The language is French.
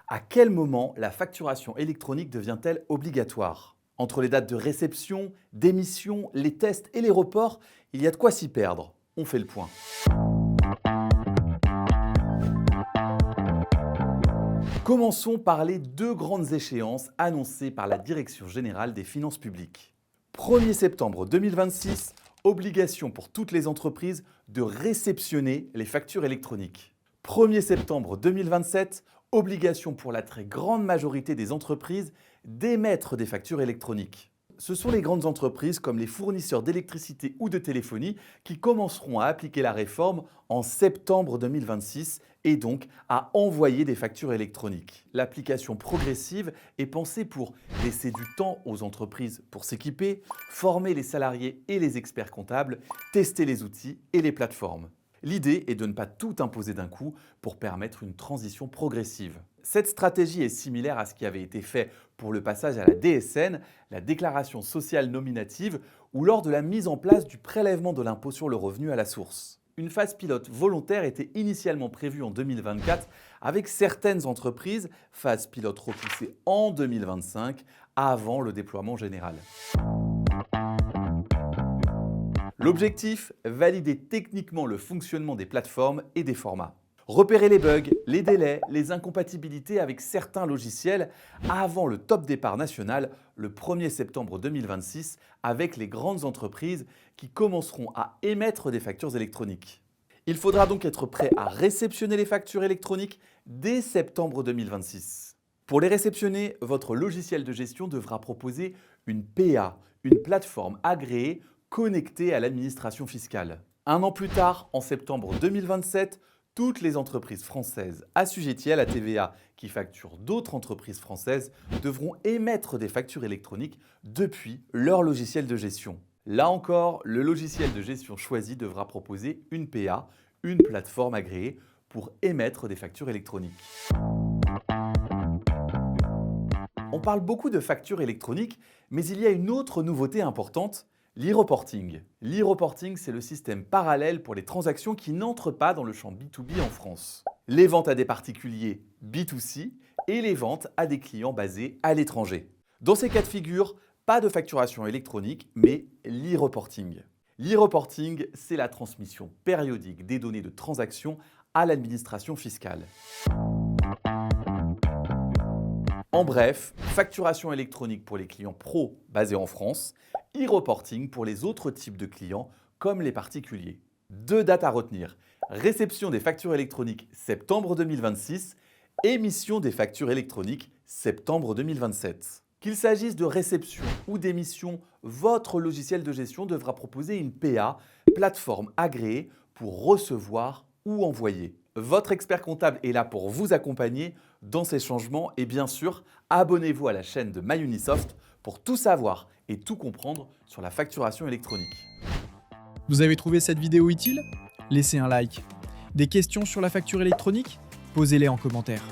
À quel moment la facturation électronique devient-elle obligatoire? Entre les dates de réception, d'émission, les tests et les reports, il y a de quoi s'y perdre. On fait le point. Commençons par les deux grandes échéances annoncées par la Direction générale des finances publiques. 1er septembre 2026, obligation pour toutes les entreprises de réceptionner les factures électroniques. 1er septembre 2027, obligation pour la très grande majorité des entreprises d'émettre des factures électroniques. Ce sont les grandes entreprises comme les fournisseurs d'électricité ou de téléphonie qui commenceront à appliquer la réforme en septembre 2026 et donc à envoyer des factures électroniques. L'application progressive est pensée pour laisser du temps aux entreprises pour s'équiper, former les salariés et les experts comptables, tester les outils et les plateformes. L'idée est de ne pas tout imposer d'un coup pour permettre une transition progressive. Cette stratégie est similaire à ce qui avait été fait pour le passage à la DSN, la déclaration sociale nominative, ou lors de la mise en place du prélèvement de l'impôt sur le revenu à la source. Une phase pilote volontaire était initialement prévue en 2024 avec certaines entreprises, phase pilote repoussée en 2025 avant le déploiement général. L'objectif, valider techniquement le fonctionnement des plateformes et des formats. Repérer les bugs, les délais, les incompatibilités avec certains logiciels avant le top départ national le 1er septembre 2026 avec les grandes entreprises qui commenceront à émettre des factures électroniques. Il faudra donc être prêt à réceptionner les factures électroniques dès septembre 2026. Pour les réceptionner, votre logiciel de gestion devra proposer une PA, une plateforme agréée connectée à l'administration fiscale. Un an plus tard, en septembre 2027, toutes les entreprises françaises assujetties à la TVA qui facturent d'autres entreprises françaises devront émettre des factures électroniques depuis leur logiciel de gestion. Là encore, le logiciel de gestion choisi devra proposer une PA, une plateforme agréée pour émettre des factures électroniques. On parle beaucoup de factures électroniques, mais il y a une autre nouveauté importante, l'e-reporting. L'e-reporting, c'est le système parallèle pour les transactions qui n'entrent pas dans le champ B2B en France. Les ventes à des particuliers B2C et les ventes à des clients basés à l'étranger. Dans ces cas de figure, pas de facturation électronique, mais l'e-reporting. L'e-reporting, c'est la transmission périodique des données de transaction à l'administration fiscale. En bref, facturation électronique pour les clients pro basés en France, e-reporting pour les autres types de clients comme les particuliers. Deux dates à retenir, réception des factures électroniques septembre 2026, émission des factures électroniques septembre 2027. Qu'il s'agisse de réception ou d'émission, votre logiciel de gestion devra proposer une PA, plateforme agréée pour recevoir ou envoyer. Votre expert comptable est là pour vous accompagner dans ces changements et bien sûr, abonnez-vous à la chaîne de MyUnisoft pour tout savoir et tout comprendre sur la facturation électronique. Vous avez trouvé cette vidéo utile? Laissez un like. Des questions sur la facture électronique? Posez-les en commentaire.